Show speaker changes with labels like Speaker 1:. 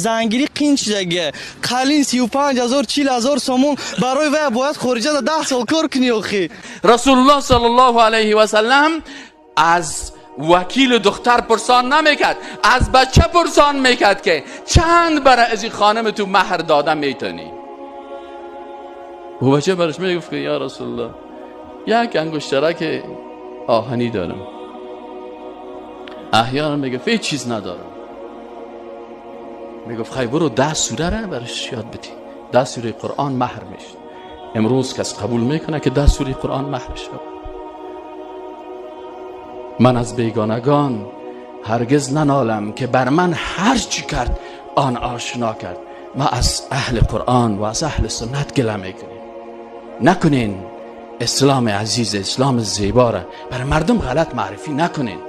Speaker 1: زنگیری قینچ جگه قلین 35,000 40,000 سومون برای وی باید خارجه 10 سال کار کنی اخی.
Speaker 2: رسول الله صلی الله علیه و سلم از وکیل دختر پرسان نمیکرد، از بچه پرسان میکرد که چند برای از این خانم تو مهر داده میتونی. و بچه برش میگفت که یا رسول الله یک انگشترک آهنی دارم. احیانا میگه هیچ چیز ندارم. میگفت خیلی برو 10 سوره را برش یاد بدی، 10 سوره قرآن مهر میشه. امروز کس قبول میکنه که 10 سوره قرآن مهر شد؟ من از بیگانگان هرگز ننالم که بر من هر چی کرد آن آشنا کرد. ما از اهل قرآن و از اهل سنت گله میکنیم. نکنین اسلام عزیز، اسلام زیبا را برای مردم غلط معرفی نکنین.